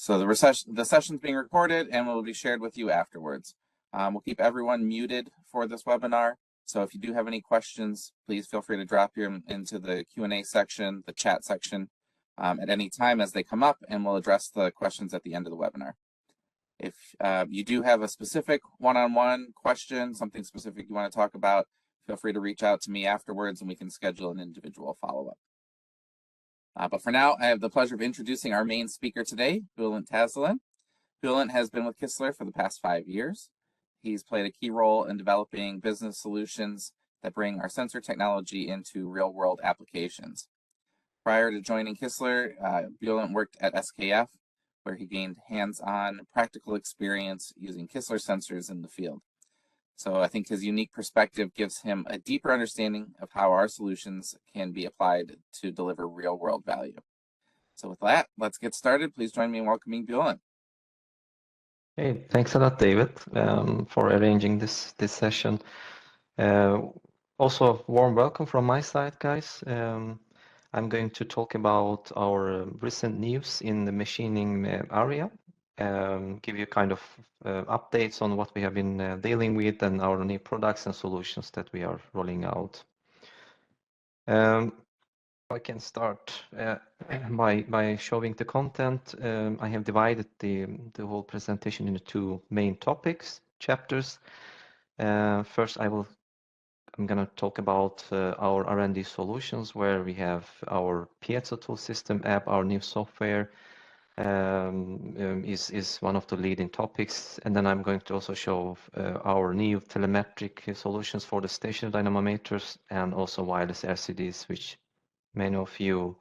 So the session's being recorded and will be shared with you afterwards. We'll keep everyone muted for this webinar. So if you do have any questions, please feel free to drop them into the Q&A section, the chat section, at any time as they come up, and we'll address the questions at the end of the webinar. If you do have a specific one-on-one question, something specific you want to talk about, feel free to reach out to me afterwards and we can schedule an individual follow-up. But for now, I have the pleasure of introducing our main speaker today, Bulent Tazlin. Bulent has been with Kistler for the past 5 years. He's played a key role in developing business solutions that bring our sensor technology into real-world applications. Prior to joining Kistler, Bulent worked at SKF, where he gained hands-on practical experience using Kistler sensors in the field. So I think his unique perspective gives him a deeper understanding of how our solutions can be applied to deliver real-world value. So with that, let's get started. Please join me in welcoming Bulent. Hey, thanks a lot, David, for arranging this session. Also, warm welcome from my side, guys. I'm going to talk about our recent news in the machining area, give you kind of updates on what we have been dealing with and our new products and solutions that we are rolling out. I can start by showing the content. I have divided the whole presentation into 2 main topics, chapters. First, I'm going to talk about our R&D solutions, where we have our piezo tool system app, our new software is one of the leading topics. And then I'm going to also show our new telemetric solutions for the stationary dynamometers and also wireless RCDs, which many of you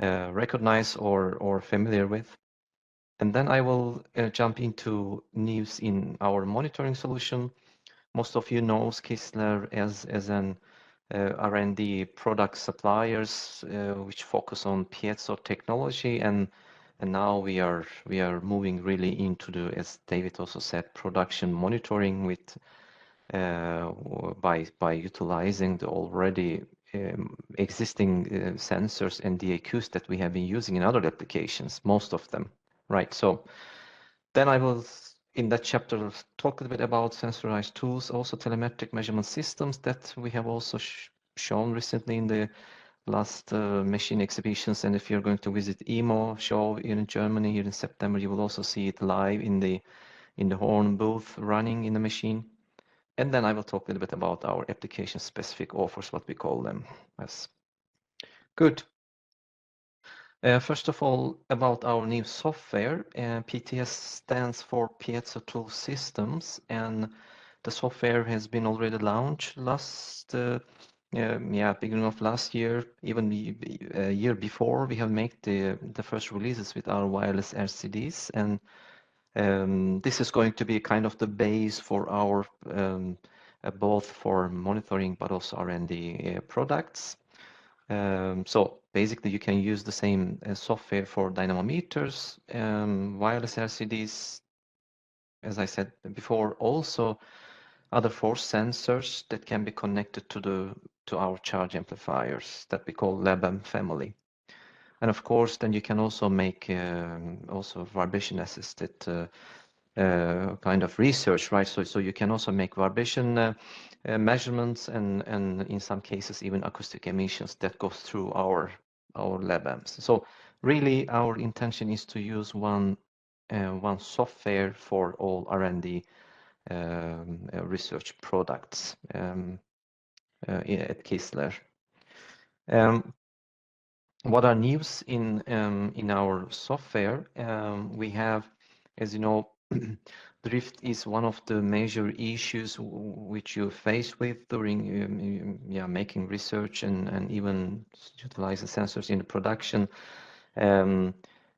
recognize or familiar with. And then I will jump into news in our monitoring solution. Most of you know Kistler as an R&D product suppliers which focus on piezo technology, and now we are moving really into the, as David also said, production monitoring with by utilizing the already existing sensors and DAQs that we have been using in other applications, most of them, right? So then I will, in that chapter, talk a bit about sensorized tools, also telemetric measurement systems that we have also shown recently in the last machine exhibitions. And if you're going to visit EMO show in Germany here in September, you will also see it live in the Horn booth running in the machine. And then I will talk a little bit about our application-specific offers, what we call them. Yes. Good. First of all, about our new software. PTS stands for Piezo Tool Systems, and the software has been already launched beginning of last year, even the year before. We have made the first releases with our wireless RCDs, and this is going to be kind of the base for our both for monitoring but also R&D products. So basically you can use the same software for dynamometers, wireless RCDs, as I said before, also other force sensors that can be connected to our charge amplifiers that we call LabM family. And of course, then you can also make also vibration assisted kind of research, right? So you can also make vibration measurements and in some cases even acoustic emissions that goes through our LabMs. So really our intention is to use one software for all R&D research products at Kistler. What are news in our software? We have, as you know, drift is one of the major issues which you face with during making research and even utilize the sensors in the production.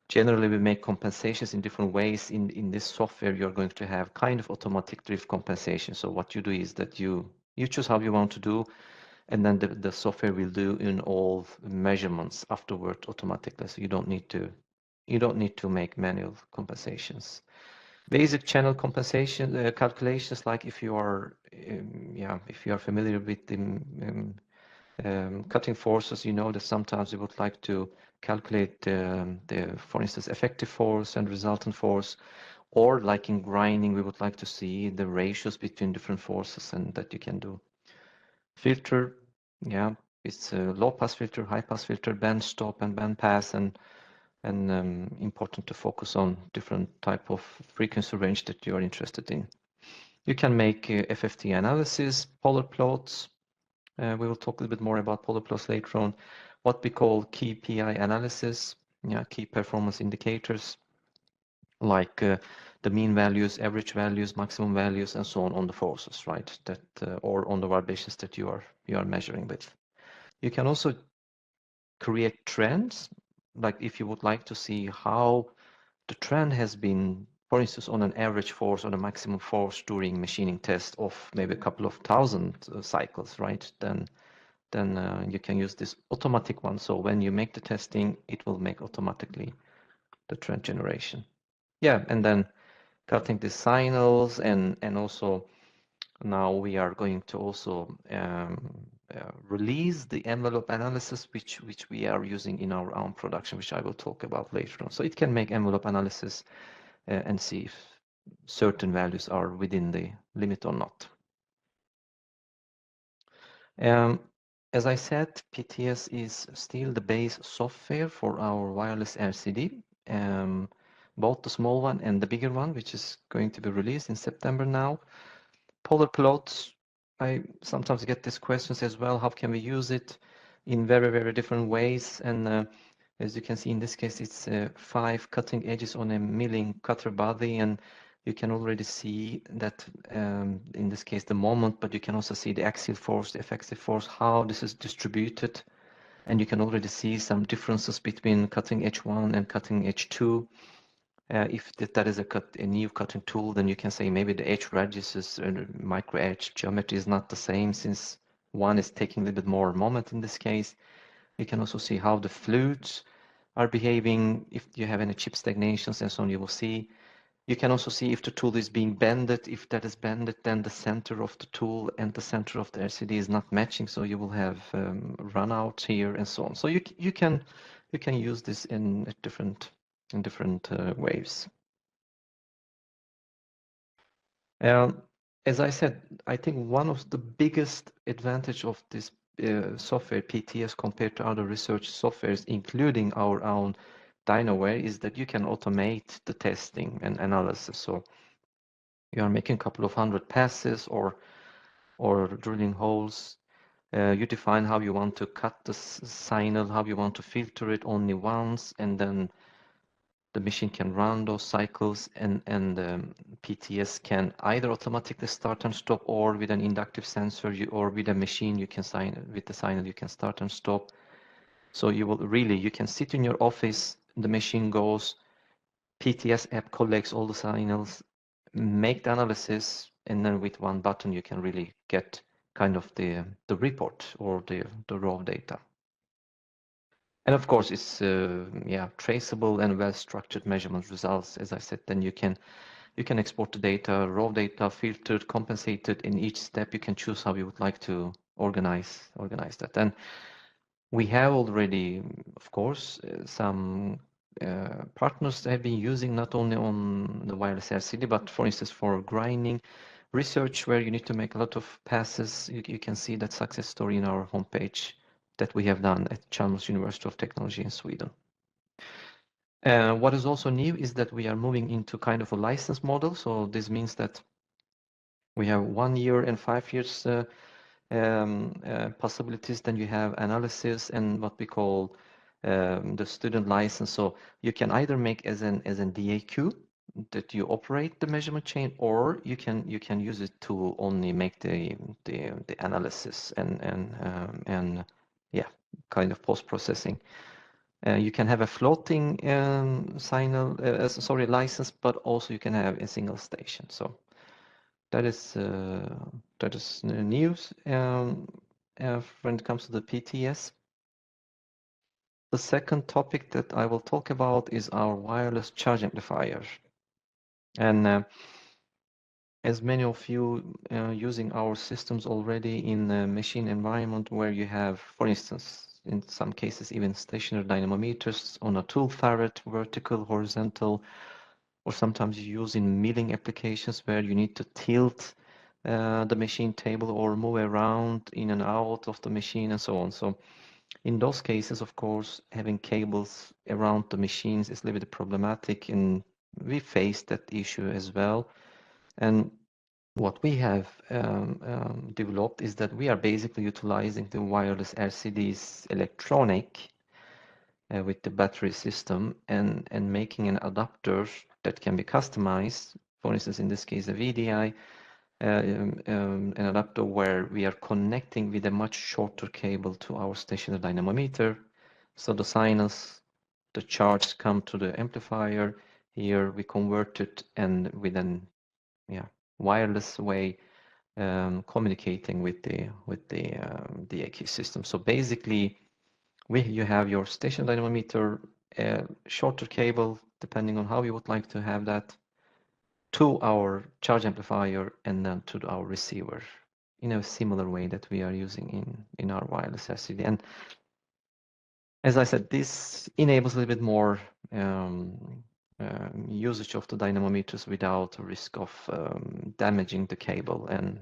Generally, we make compensations in different ways. In this software, you're going to have kind of automatic drift compensation. So what you do is that you choose how you want to do, and then the software will do in all measurements afterward automatically. So you don't need to make manual compensations. Basic channel compensation calculations, like if you are familiar with the Cutting forces, you know that sometimes we would like to calculate for instance, effective force and resultant force, or like in grinding, we would like to see the ratios between different forces, and that you can do. Filter, yeah, it's a low pass filter, high pass filter, band stop and band pass, and important to focus on different type of frequency range that you are interested in. You can make FFT analysis, polar plots. We will talk a little bit more about polar plots later on. What we call key PI analysis, yeah, key performance indicators, like the mean values, average values, maximum values, and so on the forces, right? That or on the vibrations that you are measuring with. You can also create trends, like if you would like to see how the trend has been, for instance, on an average force or the maximum force during machining test of maybe a couple of thousand cycles, right? Then you can use this automatic one. So when you make the testing, it will make automatically the trend generation. Yeah, and then cutting the signals, and also now we are going to also release the envelope analysis, which we are using in our own production, which I will talk about later on. So it can make envelope analysis and see if certain values are within the limit or not. As I said, PTS is still the base software for our wireless RCD, both the small one and the bigger one, which is going to be released in September now. Polar plots, I sometimes get these questions as well. How can we use it in very, very different ways? And as you can see, in this case, it's 5 cutting edges on a milling cutter body, and you can already see that in this case the moment, but you can also see the axial force, the effective force, how this is distributed, and you can already see some differences between cutting edge 1 and cutting edge 2. If that is a new cutting tool, then you can say maybe the edge radiuses and micro edge geometry is not the same, since one is taking a little bit more moment in this case. You can also see how the flutes are behaving, if you have any chip stagnations and so on, you will see. You can also see if the tool is being bended. If that is bended, then the center of the tool and the center of the RCD is not matching, so you will have runouts here and so on. So you can use this in different ways. As I said, I think one of the biggest advantage of this software PTS compared to other research softwares, including our own DynaWare, is that you can automate the testing and analysis. So you are making a couple of hundred passes or drilling holes. You define how you want to cut the signal, how you want to filter it only once, and then the machine can run those cycles, and PTS can either automatically start and stop, or with an inductive sensor, or with a machine you can with the signal you can start and stop. So you can sit in your office, the machine goes, PTS app collects all the signals, make the analysis, and then with one button you can really get kind of the report or the raw data. And of course, it's traceable and well-structured measurement results. As I said, then you can export the data, raw data, filtered, compensated. In each step, you can choose how you would like to organize that. And we have already, of course, some partners that have been using not only on the wireless RCD, but for instance, for grinding research, where you need to make a lot of passes. You can see that success story in our homepage that we have done at Chalmers University of Technology in Sweden. What is also new is that we are moving into kind of a license model. So this means that we have 1 year and 5 years possibilities. Then you have analysis and what we call the student license. So you can either make as an DAQ that you operate the measurement chain, or you can use it to only make the analysis and kind of post processing. You can have a floating license, but also you can have a single station. So that is news when it comes to the PTS. The second topic that I will talk about is our wireless charge amplifier. And as many of you using our systems already in a machine environment where you have, for instance, in some cases, even stationary dynamometers on a tool ferret, vertical, horizontal, or sometimes you use in milling applications where you need to tilt the machine table or move around in and out of the machine and so on. So in those cases, of course, having cables around the machines is a little bit problematic, and we face that issue as well. And what we have developed is that we are basically utilizing the wireless RCDs electronic with the battery system and making an adapter that can be customized. For instance, in this case, a VDI, an adapter where we are connecting with a much shorter cable to our stationary dynamometer. So the sinus, the charge come to the amplifier. Here we convert it and with an wireless way communicating with the EQ system. So basically, you have your station dynamometer, shorter cable, depending on how you would like to have that, to our charge amplifier and then to our receiver in a similar way that we are using in our wireless RCD. And as I said, this enables a little bit more usage of the dynamometers without risk of damaging the cable and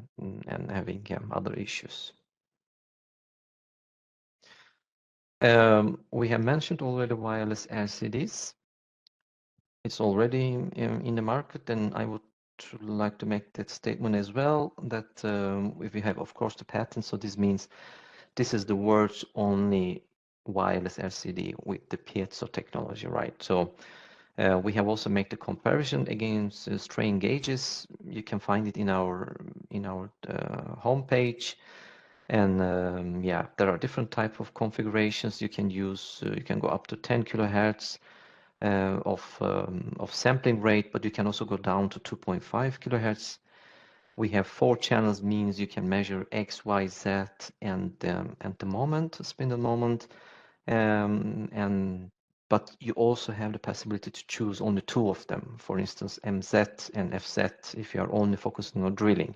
having other issues. We have mentioned already wireless RCDs. It's already in the market, and I would like to make that statement as well, that if we have, of course, the patent, so this means this is the world's only wireless RCD with the piezo technology, right? So we have also made the comparison against strain gauges. You can find it in our homepage. And yeah, there are different type of configurations you can use. You can go up to 10 kilohertz of sampling rate, but you can also go down to 2.5 kilohertz. We have 4 channels, means you can measure X, Y, Z, and the moment, spindle moment, but you also have the possibility to choose only 2 of them. For instance, MZ and FZ if you are only focusing on drilling,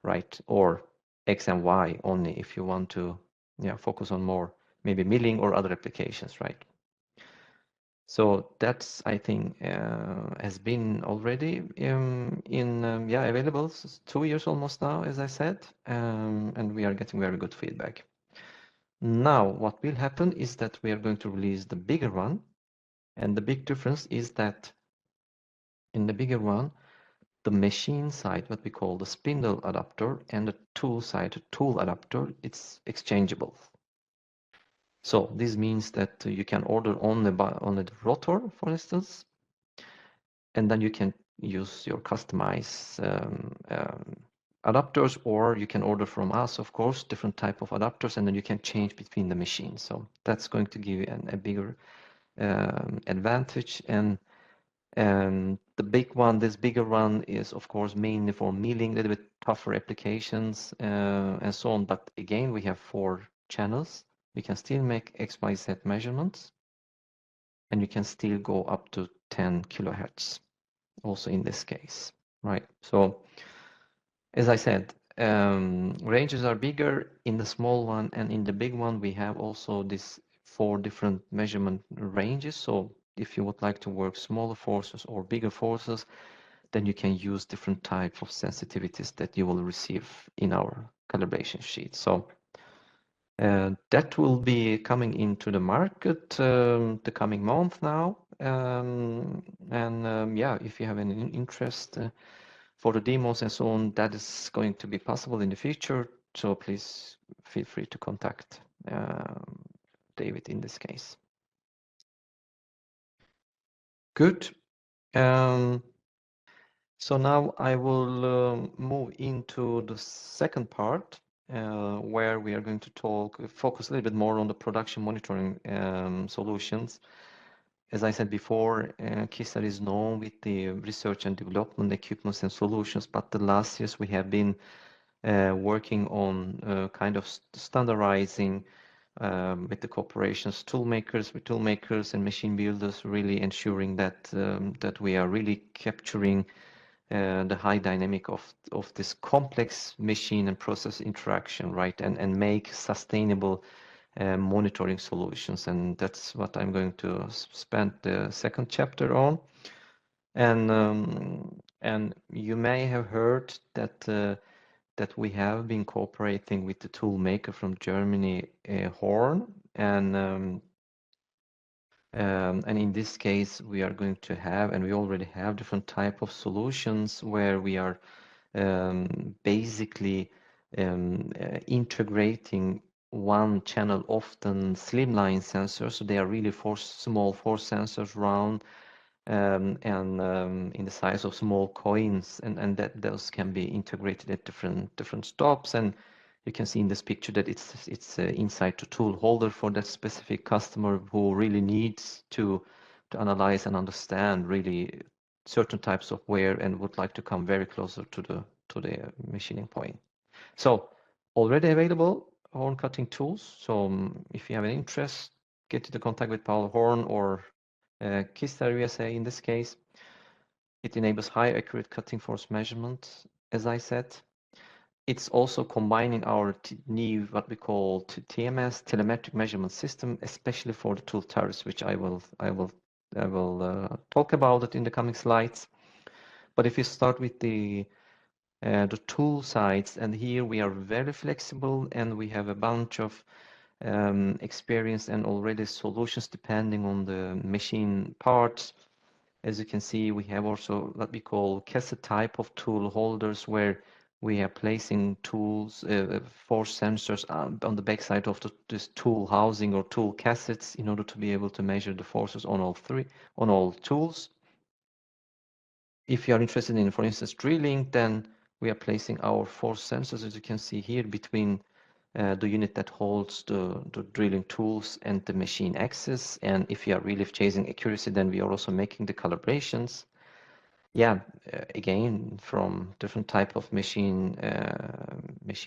right? Or X and Y only if you want to focus on more maybe milling or other applications, right? So that's, I think, has been already available 2 years almost now, as I said, and we are getting very good feedback. Now, what will happen is that we are going to release the bigger one, and the big difference is that in the bigger one, the machine side, what we call the spindle adapter, and the tool side, the tool adapter, it's exchangeable. So this means that you can order only the rotor, for instance, and then you can use your customized adapters, or you can order from us, of course, different type of adapters, and then you can change between the machines. So that's going to give you a bigger advantage. And this bigger one is, of course, mainly for milling, a little bit tougher applications and so on. But again, we have 4 channels. We can still make XYZ measurements, and you can still go up to 10 kilohertz also in this case, right? So as I said, ranges are bigger in the small one, and in the big one we have also these 4 different measurement ranges. So if you would like to work smaller forces or bigger forces, then you can use different types of sensitivities that you will receive in our calibration sheet. So that will be coming into the market the coming month now. Yeah, if you have any interest for the demos and so on, that is going to be possible in the future. So please feel free to contact David in this case. Good. So now I will move into the second part where we are going to focus a little bit more on the production monitoring solutions. As I said before, KISAR is known with the research and development equipments and solutions, but the last years we have been working on kind of standardizing with the corporations, with toolmakers and machine builders, really ensuring that that we are really capturing the high dynamic of this complex machine and process interaction, right? And make sustainable monitoring solutions. And that's what I'm going to spend the second chapter on. And you may have heard that that we have been cooperating with the tool maker from Germany, Horn, and in this case, we are going to have, and we already have different type of solutions where we are basically integrating one channel, often slimline sensors. So they are really small force sensors round and in the size of small coins, and that those can be integrated at different stops. And you can see in this picture that it's inside the tool holder for that specific customer who really needs to analyze and understand really certain types of wear and would like to come very closer to the machining point. So already available horn cutting tools. So if you have an interest, get into contact with Paul Horn or Kistar USA in this case. It enables high accurate cutting force measurement, as I said. It's also combining our new, what we call TMS, telemetric measurement system, especially for the tool tariffs, which I will talk about it in the coming slides. But if you start with the tool sides, and here we are very flexible, and we have a bunch of experience and already solutions depending on the machine parts. As you can see, we have also what we call cassette type of tool holders, where we are placing tools, force sensors on the backside of this tool housing or tool cassettes in order to be able to measure the forces on all tools. If you are interested in, for instance, drilling, then we are placing our force sensors, as you can see here, between the unit that holds the drilling tools and the machine axis. And if you are really chasing accuracy, then we are also making the calibrations. Yeah, again, from different type of machine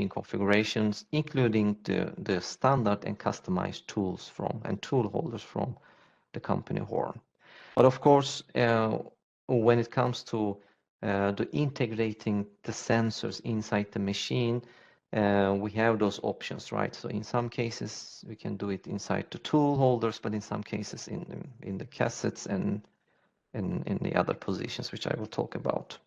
configurations, including the standard and customized tools and tool holders from the company Horn. But of course, when it comes to the integrating the sensors inside the machine, we have those options, right? So in some cases, we can do it inside the tool holders, but in some cases in the cassettes and in the other positions, which I will talk about.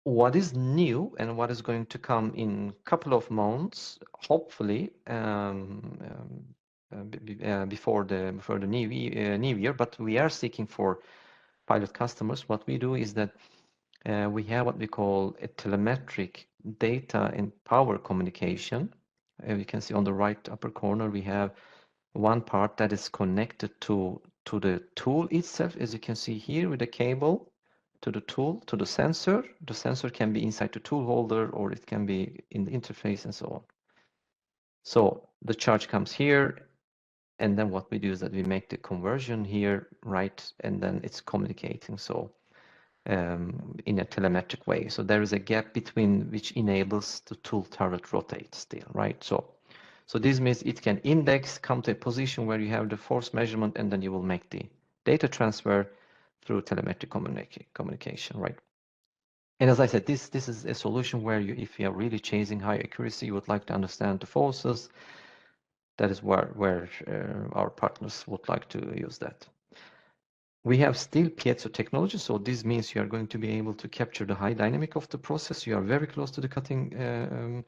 What is new and what is going to come in a couple of months, hopefully, before the new year, but we are seeking for pilot customers. What we do is that we have what we call a telemetric data and power communication. You can see on the right upper corner, we have one part that is connected to the tool itself, as you can see here with the cable to the tool, to the sensor. The sensor can be inside the tool holder or it can be in the interface and so on. So the charge comes here, and then what we do is that we make the conversion here, right? And then it's communicating. So in a telemetric way. So there is a gap between which enables the tool turret rotate still, right? So this means it can index, come to a position where you have the force measurement, and then you will make the data transfer through telemetric communication, right? And as I said, this is a solution where if you are really chasing high accuracy, you would like to understand the forces. That is where our partners would like to use that. We have still piezo technology, so this means you are going to be able to capture the high dynamic of the process. You are very close to the cutting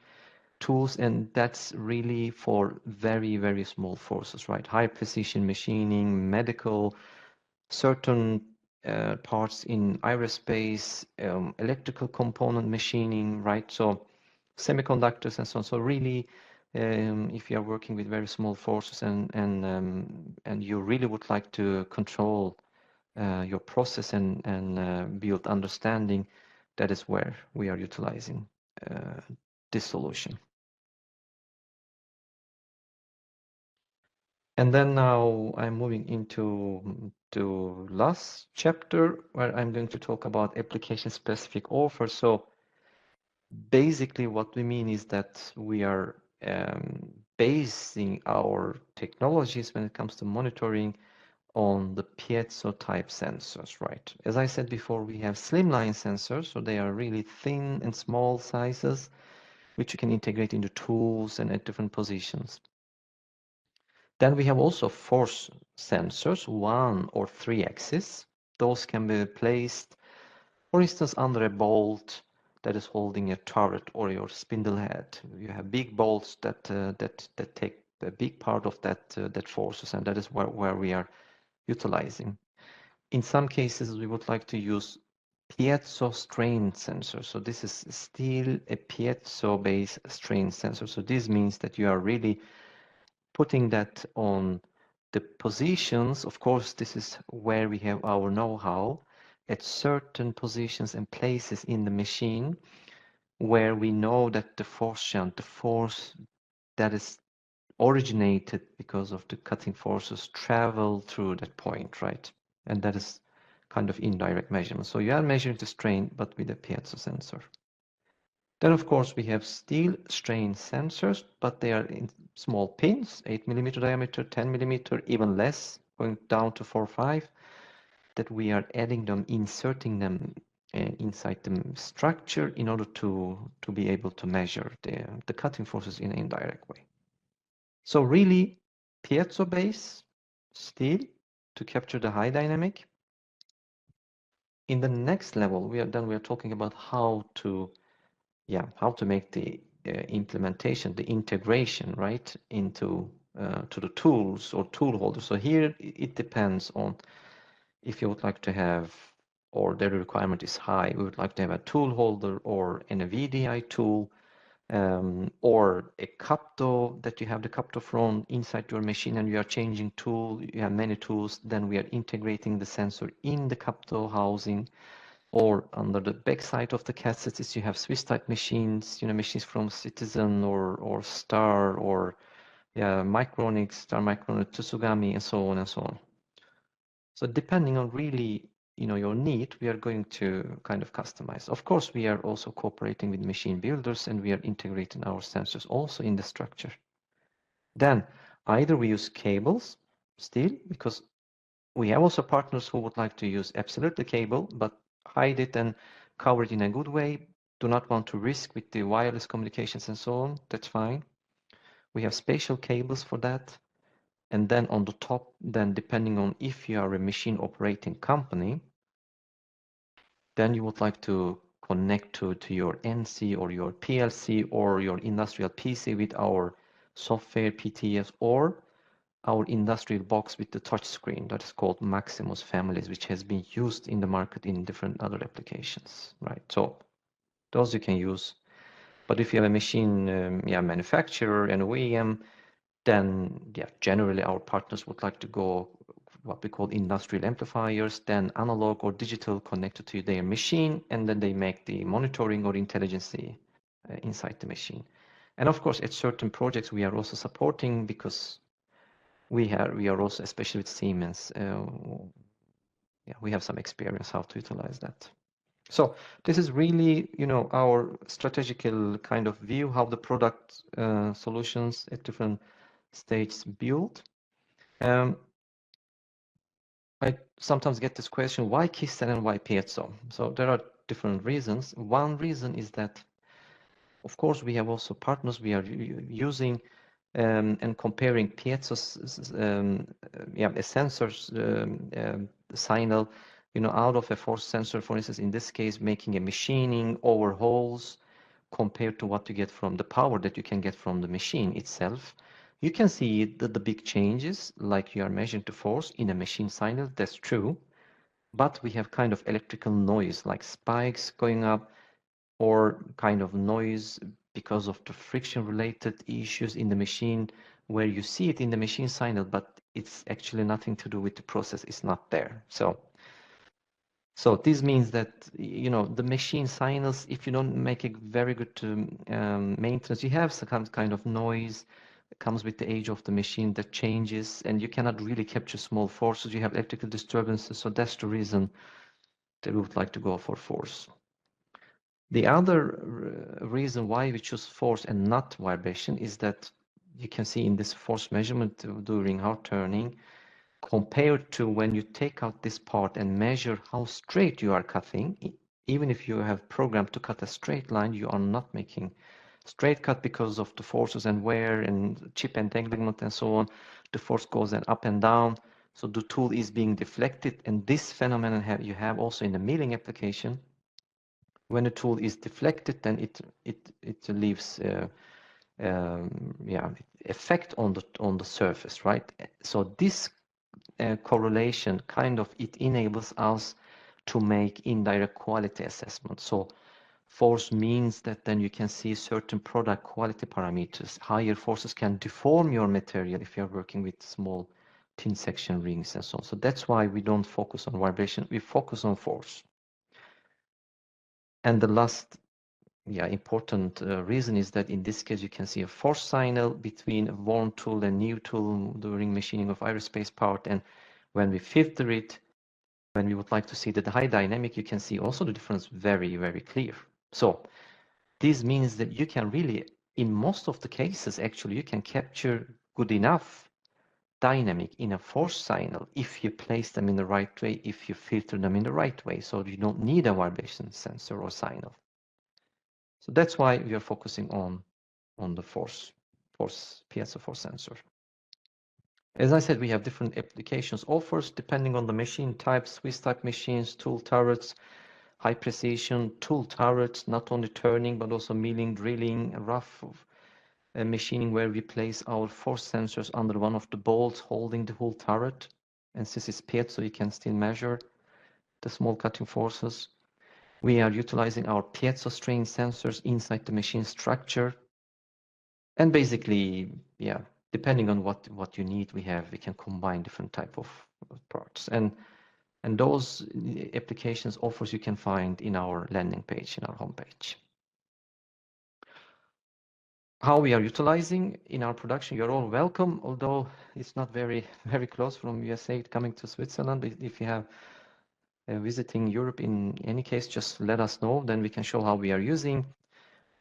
tools, and that's really for very, very small forces, right? High precision machining, medical, certain parts in aerospace, electrical component machining, right? So semiconductors and so on. So really, if you are working with very small forces and you really would like to control your process and build understanding, that is where we are utilizing this solution. And then now I'm moving into the last chapter where I'm going to talk about application specific offers. So basically what we mean is that we are basing our technologies when it comes to monitoring on the piezo type sensors, right? As I said before, we have slimline sensors, so they are really thin and small sizes, which you can integrate into tools and at different positions. Then we have also force sensors, 1 or 3 axis. Those can be placed, for instance, under a bolt that is holding a turret or your spindle head. You have big bolts that take a big part of that forces, and that is where we are utilizing. In some cases, we would like to use piezo strain sensor. So this is still a piezo-based strain sensor. So this means that you are really putting that on the positions. Of course, this is where we have our know-how at certain positions and places in the machine where we know that the force shunt, the force that is originated because of the cutting forces travel through that point, right? And that is kind of indirect measurement. So you are measuring the strain, but with a piezo sensor. Then, of course, we have steel strain sensors, but they are in small pins, 8 millimeter diameter, 10 millimeter, even less, going down to 4 or 5, that we are adding them, inserting them inside the structure in order to be able to measure the cutting forces in an indirect way. So really, piezo base steel to capture the high dynamic. In the next level, we are talking about how to make the implementation, the integration, right, into to the tools or tool holders. So here it depends on if you would like to have, or the requirement is high, we would like to have a tool holder or an VDI tool, or a capto, that you have the capto from inside your machine and you are changing tool, you have many tools, then we are integrating the sensor in the capto housing. Or under the back side of the cassettes, you have Swiss type machines, machines from Citizen or Star or Micronics, Star Micronics, Tsugami, and so on and so on. So depending on really your need, we are going to kind of customize. Of course, we are also cooperating with machine builders and we are integrating our sensors also in the structure. Then either we use cables still, because we have also partners who would like to use absolutely cable, but hide it and cover it in a good way, do not want to risk with the wireless communications and so on. That's fine. We have spatial cables for that. And then on the top, then depending on if you are a machine operating company, then you would like to connect to your NC or your PLC or your industrial PC with our software PTS or our industrial box with the touch screen that is called Maximus families, which has been used in the market in different other applications, right? So those you can use. But if you have a machine manufacturer and OEM, then generally our partners would like to go what we call industrial amplifiers, then analog or digital connected to their machine, and then they make the monitoring or intelligence inside the machine. And of course, at certain projects we are also supporting, because we are also, especially with Siemens, we have some experience how to utilize that. So this is really, our strategical kind of view, how the product solutions at different stages build. I sometimes get this question, why Kisten and why piezo? So there are different reasons. One reason is that, of course, we have also partners we are using and comparing piezo's a sensor's signal, out of a force sensor, for instance, in this case, making a machining overhauls compared to what you get from the power that you can get from the machine itself. You can see the big changes, like you are measuring the force in a machine signal, that's true. But we have kind of electrical noise, like spikes going up, or kind of noise because of the friction-related issues in the machine, where you see it in the machine signal, but it's actually nothing to do with the process, it's not there. So this means that, the machine signals, if you don't make a very good maintenance, you have some kind of noise that comes with the age of the machine that changes, and you cannot really capture small forces. You have electrical disturbances, so that's the reason that we would like to go for force. The other reason why we choose force and not vibration is that you can see in this force measurement during hard turning, compared to when you take out this part and measure how straight you are cutting, even if you have programmed to cut a straight line, you are not making straight cut because of the forces and wear and chip entanglement and so on. The force goes then up and down, so the tool is being deflected, and this phenomenon you have also in the milling application. When a tool is deflected, then it leaves effect on the surface, right? So this correlation it enables us to make indirect quality assessment. So force means that then you can see certain product quality parameters. Higher forces can deform your material if you're working with small thin section rings and so on. So that's why we don't focus on vibration, we focus on force. And the last important reason is that in this case you can see a force signal between a worn tool and new tool during machining of aerospace part, and when we filter it, when we would like to see the high dynamic, you can see also the difference very, very clear. So this means that you can really, in most of the cases, actually, you can capture good enough dynamic in a force signal if you place them in the right way, if you filter them in the right way. So you don't need a vibration sensor or signal. So that's why we are focusing on the force piezo force sensor. As I said, we have different applications offers depending on the machine type, Swiss type machines, tool turrets, high precision tool turrets, not only turning but also milling, drilling, rough machining where we place our force sensors under one of the bolts holding the whole turret. And since it's paired, so you can still measure the small cutting forces. We are utilizing our piezo strain sensors inside the machine structure. And basically, depending on what you need, we can combine different type of parts. And those applications offers you can find in our landing page, in our homepage. How we are utilizing in our production, you're all welcome, although it's not very, very close from USA coming to Switzerland. If you have visiting Europe in any case, just let us know, then we can show how we are using.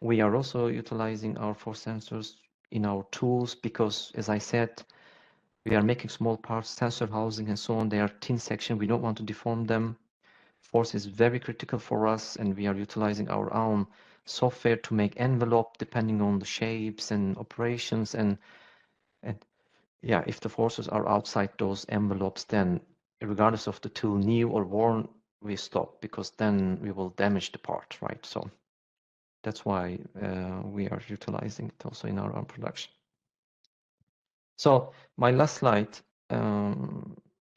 We are also utilizing our force sensors in our tools because, as I said, we are making small parts, sensor housing and so on. They are thin section. We don't want to deform them. Force is very critical for us, and we are utilizing our own software to make envelope depending on the shapes and operations. And if the forces are outside those envelopes, then regardless of the tool new or worn, we stop because then we will damage the part, right? So that's why we are utilizing it also in our own production. So my last slide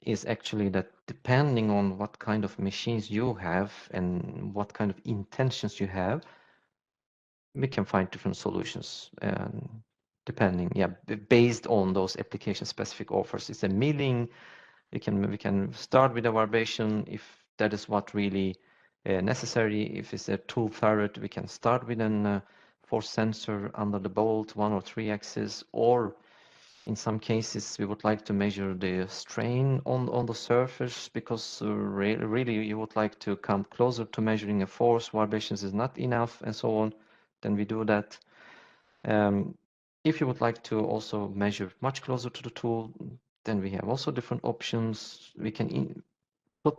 is actually that depending on what kind of machines you have and what kind of intentions you have, we can find different solutions depending, based on those application specific offers. It's a milling. We can start with a vibration if that is what really necessary. If it's a tool turret, we can start with an force sensor under the bolt, 1 or 3 axis, or in some cases, we would like to measure the strain on the surface because really you would like to come closer to measuring a force. Vibrations is not enough and so on. Then we do that. If you would like to also measure much closer to the tool, then we have also different options. We can put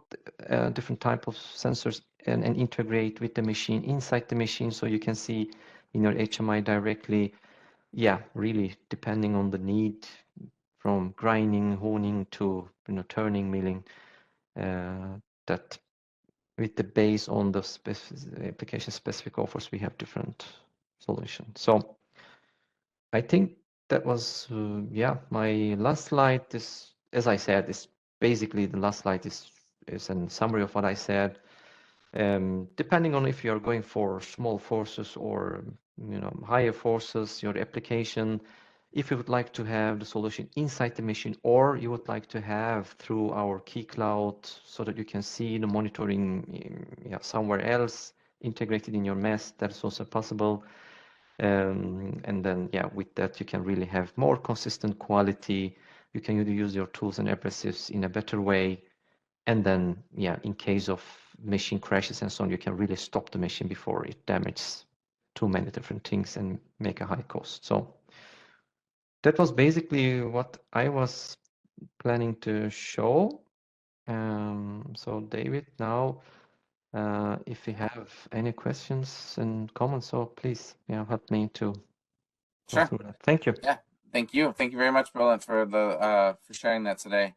different type of sensors and integrate with the machine inside the machine so you can see in your HMI directly. Really depending on the need, from grinding, honing to turning, milling, that with the base on the application specific offers, we have different solutions. So I think that was my last slide. This, as I said, is basically the last slide is a summary of what I said. Depending on if you are going for small forces or higher forces, your application, if you would like to have the solution inside the machine, or you would like to have through our key cloud so that you can see the monitoring somewhere else integrated in your MES, that's also possible. And then with that you can really have more consistent quality. You can use your tools and abrasives in a better way. And then, in case of machine crashes and so on, you can really stop the machine before it damages too many different things and make a high cost. So that was basically what I was planning to show. So David, now if you have any questions and comments, so please, help me to go Sure. through that. Thank you. Yeah. Thank you. Thank you very much, Roland, for for sharing that today.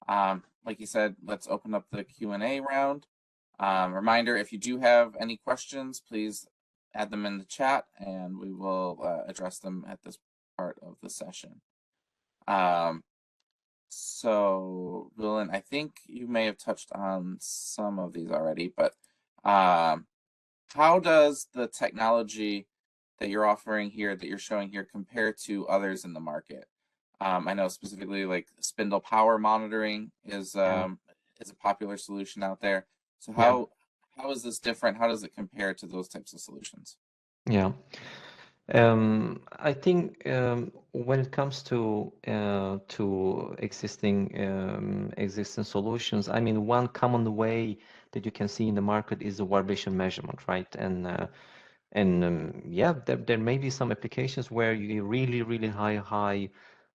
Like you said, let's open up the Q&A round. Reminder, if you do have any questions, please add them in the chat and we will address them at this part of the session. So, Roland, I think you may have touched on some of these already, but how does the technology that you're offering here, that you're showing here, compare to others in the market? I know specifically like spindle power monitoring is a popular solution out there. So how is this different? How does it compare to those types of solutions? Yeah. I think when it comes to existing solutions, I mean, one common way that you can see in the market is the vibration measurement, right? And yeah, there may be some applications where you really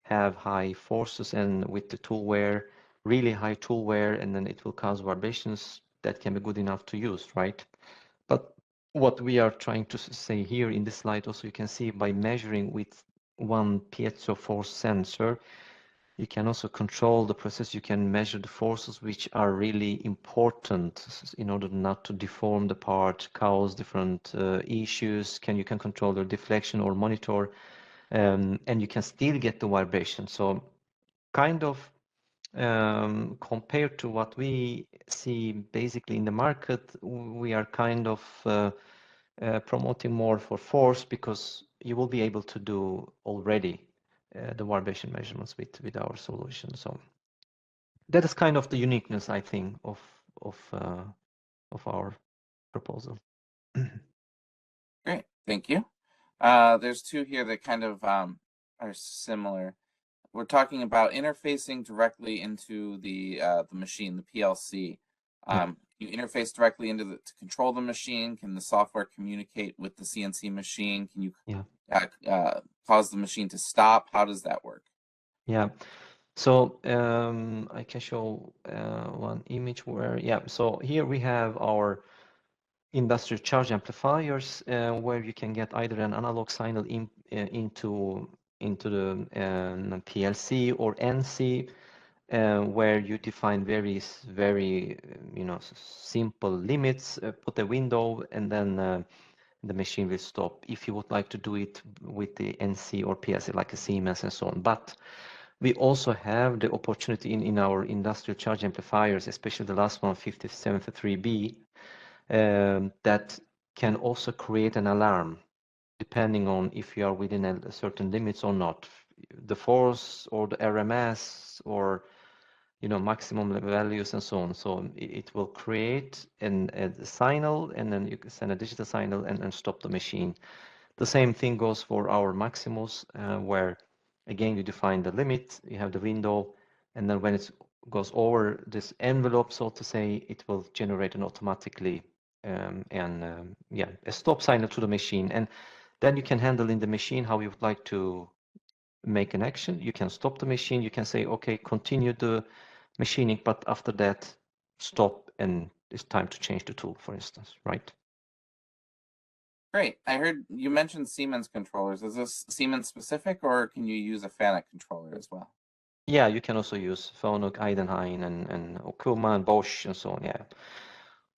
have high forces, and with the tool wear, really high tool wear, and then it will cause vibrations that can be good enough to use, right? But what we are trying to say here in this slide, also you can see by measuring with one piezo force sensor, you can also control the process. You can measure the forces which are really important in order not to deform the part, cause different issues. You can control the deflection or monitor, and you can still get the vibration. So kind of compared to what we see basically in the market, we are kind of promoting more for force, because you will be able to do already the vibration measurements with our solution. So that is kind of the uniqueness, I think, of our proposal. Great, thank you. There's two here that kind of are similar. We're talking about interfacing directly into the machine, the PLC. You interface directly into to control the machine. Can the software communicate with the CNC machine? Can you cause the machine to stop? How does that work? Yeah. So I can show one image where, so here we have our industrial charge amplifiers, where you can get either an analog signal into the PLC or NC, where you define very simple limits, put a window, and then the machine will stop. If you would like to do it with the NC or PLC, like a Siemens and so on. But we also have the opportunity in our industrial charge amplifiers, especially the last one, 5073B, that can also create an alarm depending on if you are within a certain limits or not. The force or the RMS or maximum values and so on. So it will create a signal, and then you can send a digital signal and stop the machine. The same thing goes for our Maximus, where again you define the limit, you have the window, and then when it goes over this envelope, so to say, it will generate an automatically a stop signal to the machine. And then you can handle in the machine how you would like to make an action. You can stop the machine. You can say, okay, continue the machining, but after that, stop, and it's time to change the tool, for instance, right? Great. I heard you mentioned Siemens controllers. Is this Siemens specific, or can you use a FANUC controller as well? Yeah, you can also use FANUC, Eidenhain, and Okuma, and Bosch, and so on. Yeah.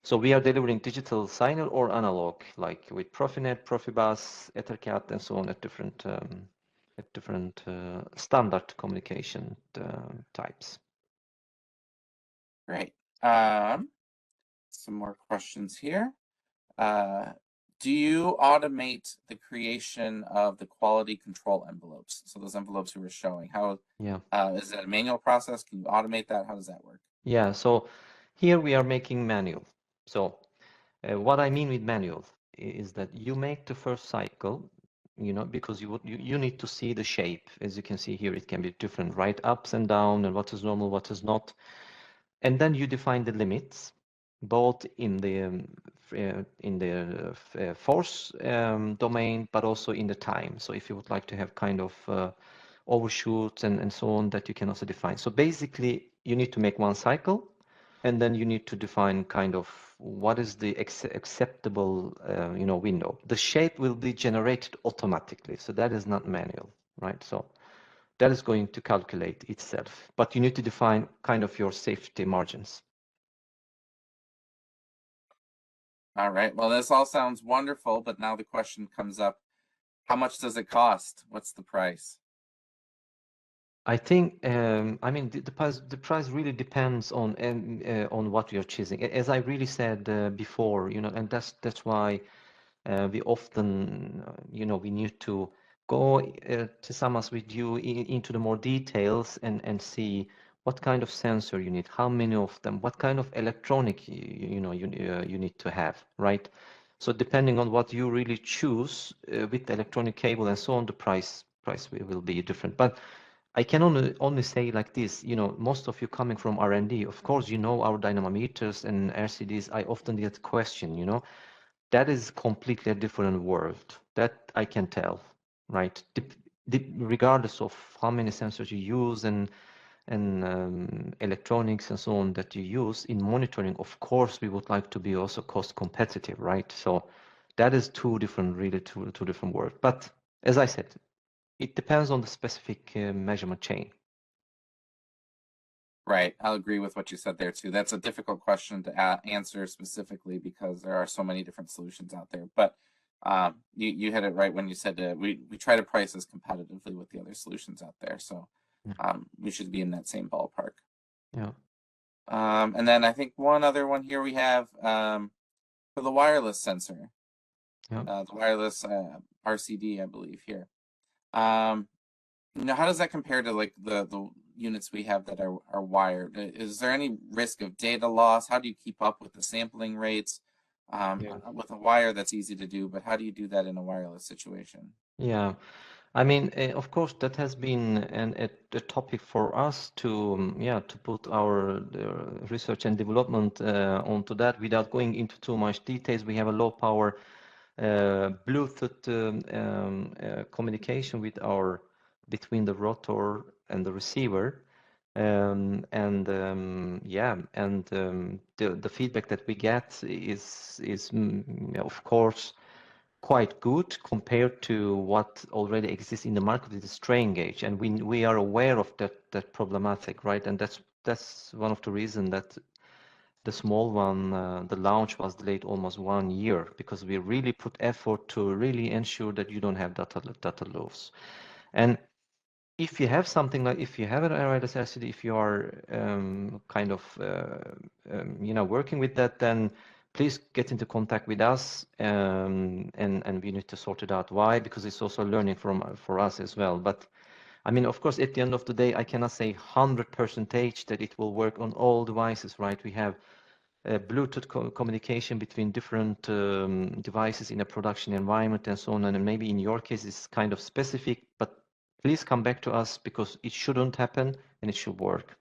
So we are delivering digital signal or analog, like with Profinet, Profibus, EtherCAT, and so on, at different standard communication types. Great. Some more questions here. Do you automate the creation of the quality control envelopes? So those envelopes you were showing, how is it a manual process? Can you automate that? How does that work? Yeah, so here we are making manual. So what I mean with manual is that you make the first cycle, because you need to see the shape. As you can see here, it can be different, right? Ups and down, and what is normal, what is not. And then you define the limits, both in the force domain, but also in the time. So if you would like to have kind of overshoots and so on that you can also define. So basically, you need to make one cycle, and then you need to define kind of what is the acceptable window. The shape will be generated automatically, so that is not manual, right? So that is going to calculate itself, but you need to define kind of your safety margins. All right. Well, this all sounds wonderful, but now the question comes up: how much does it cost? What's the price? I think, I mean, the price really depends on what you're choosing. As I really said before, and that's why we often, we need to go to summarize with you into the more details and see what kind of sensor you need, how many of them, what kind of electronic you need to have, right? So depending on what you really choose with the electronic cable and so on, the price will be different. But I can only say like this, most of you coming from R&D, of course, our dynamometers and RCDs. I often get question, that is completely a different world. That I can tell, right? Regardless of how many sensors you use and electronics and so on that you use in monitoring, of course, we would like to be also cost competitive, right? So that is two different worlds. But as I said, it depends on the specific measurement chain. Right. I'll agree with what you said there too. That's a difficult question to answer specifically because there are so many different solutions out there. But you hit it right when you said we try to price as competitively with the other solutions out there. So we should be in that same ballpark. Yeah. And then I think one other one here we have for the wireless sensor, the wireless RCD, I believe here. How does that compare to like the units we have that are wired? Is there any risk of data loss? How do you keep up with the sampling rates? With a wire, that's easy to do, but how do you do that in a wireless situation? Yeah. I mean, of course, that has been a topic for us to put our research and development onto that without going into too much details. We have a low power Bluetooth communication between the rotor and the receiver. The feedback that we get is of course quite good compared to what already exists in the market with the strain gauge, and we are aware of that problematic, right? And that's one of the reasons that the small one, the launch was delayed almost 1 year, because we really put effort to really ensure that you don't have data loss. And if you have something like, if you have an wireless RCD, if you are working with that, then please get into contact with us, and we need to sort it out. Why? Because it's also learning for us as well. But I mean, of course, at the end of the day, I cannot say 100% that it will work on all devices, right? We have Bluetooth communication between different devices in a production environment and so on. And maybe in your case, it's kind of specific, but please come back to us because it shouldn't happen and it should work.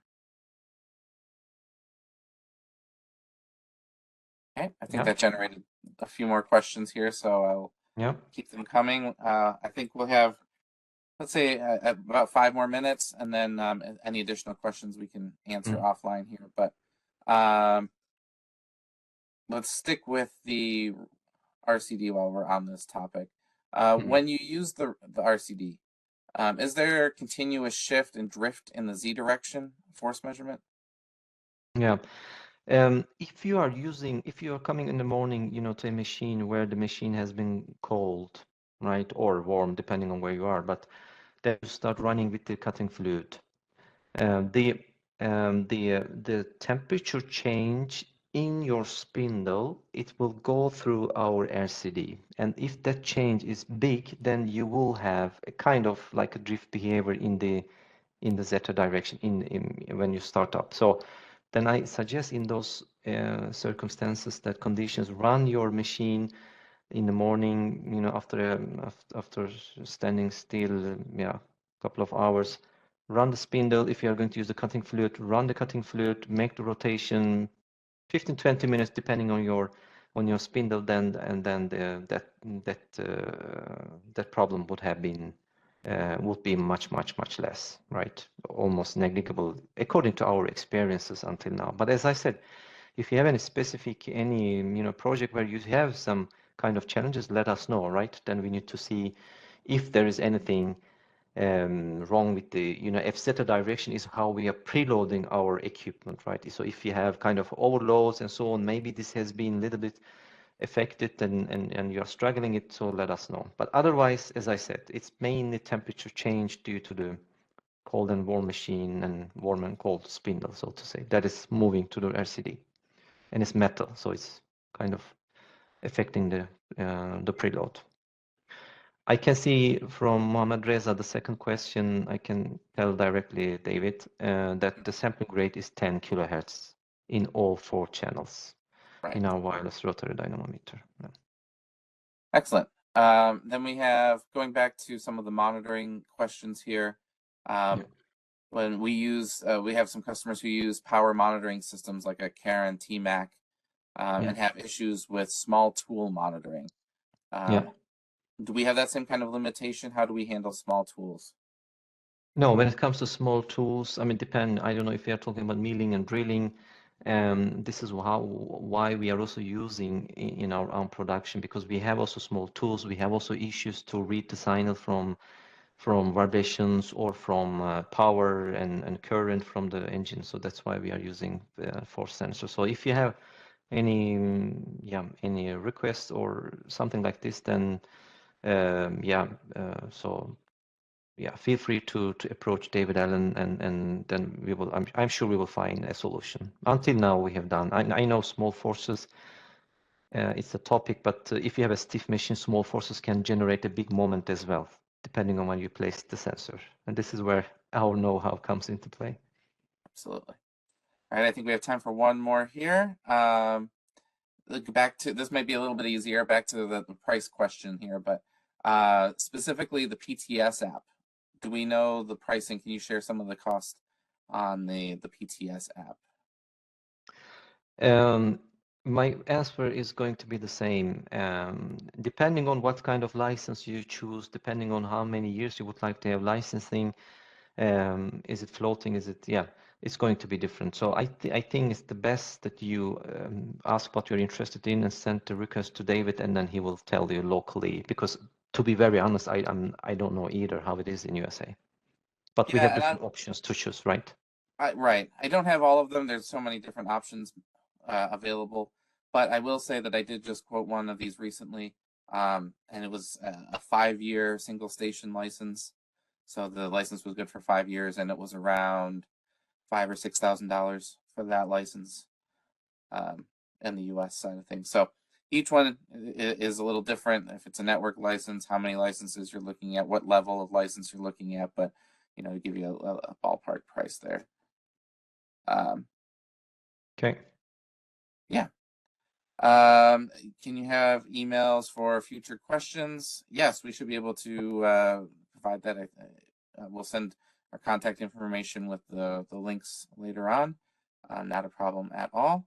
Okay, I think that generated a few more questions here, so I'll keep them coming. I think we'll have, let's say, about 5 more minutes, and then any additional questions we can answer offline here. But let's stick with the RCD while we're on this topic. When you use the RCD, is there a continuous shift and drift in the Z direction force measurement? Yeah. If you are coming in the morning, to a machine where the machine has been cold, right, or warm, depending on where you are, but then you start running with the cutting fluid. The temperature change in your spindle, it will go through our RCD, and if that change is big, then you will have a kind of like a drift behavior in the zeta direction when you start up. So then I suggest in those circumstances, that conditions, run your machine in the morning, after standing still, a couple of hours. Run the spindle. If you are going to use the cutting fluid, run the cutting fluid, make the rotation 15-20 minutes depending on your spindle, then that problem would have been would be much less, right? Almost negligible according to our experiences until now. But as I said, if you have any specific project where you have some kind of challenges, let us know, right? Then we need to see if there is anything wrong with the FZ direction is how we are preloading our equipment, right? So if you have kind of overloads and so on, maybe this has been a little bit affected and you're struggling it, so let us know. But otherwise, as I said, it's mainly temperature change due to the cold and warm machine and warm and cold spindle, so to say, that is moving to the RCD. And it's metal, so it's kind of affecting the preload. I can see from Mohammad Reza, the second question, I can tell directly, David, that the sampling rate is 10 kilohertz in all 4 channels in our wireless rotary dynamometer. Yeah. Excellent. Then we have, going back to some of the monitoring questions here. When we use, we have some customers who use power monitoring systems like a Karen TMAC and have issues with small tool monitoring. Do we have that same kind of limitation? How do we handle small tools? No, when it comes to small tools, I mean, I don't know if you're talking about milling and drilling. This is why we are also using in our own production, because we have also small tools. We have also issues to read the signal from vibrations or from power and current from the engine. So that's why we are using force sensors. So if you have any requests or something like this, then feel free to approach David Allen, and then we will. I'm sure we will find a solution. Until now, we have done. I know small forces. It's a topic, but if you have a stiff machine, small forces can generate a big moment as well, depending on when you place the sensor. And this is where our know-how comes into play. Absolutely. All right, I think we have time for one more here. Back to, this might be a little bit easier, back to the price question here, but specifically the PTS app. Do we know the pricing? Can you share some of the cost on the PTS app? My answer is going to be the same. Depending on what kind of license you choose, depending on how many years you would like to have licensing, is it floating? Is it, it's going to be different. So I think it's the best that you ask what you're interested in and send the request to David, and then he will tell you locally, because to be very honest, I don't know either how it is in USA. But we have different options to choose, right? Right. I don't have all of them. There's so many different options available. But I will say that I did just quote one of these recently, and it was a 5-year single station license. So the license was good for 5 years, and it was around $5,000 or $6,000 for that license in the US side of things. So each one is a little different. If it's a network license, how many licenses you're looking at, what level of license you're looking at, but to give you a ballpark price there. Okay. Yeah. Can you have emails for future questions? Yes, we should be able to provide that. We'll send our contact information with the links later on. Not a problem at all.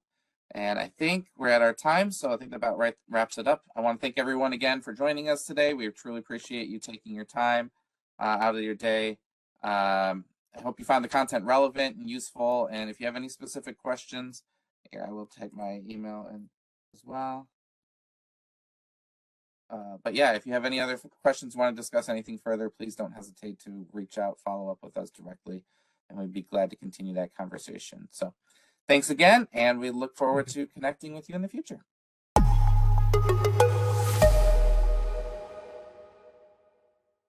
And I think we're at our time, so I think that about wraps it up. I want to thank everyone again for joining us today. We truly appreciate you taking your time out of your day. I hope you found the content relevant and useful. And if you have any specific questions, here, I will type my email in as well. But yeah, if you have any other questions, want to discuss anything further, please don't hesitate to reach out, follow up with us directly, and we'd be glad to continue that conversation. So thanks again, and we look forward to connecting with you in the future.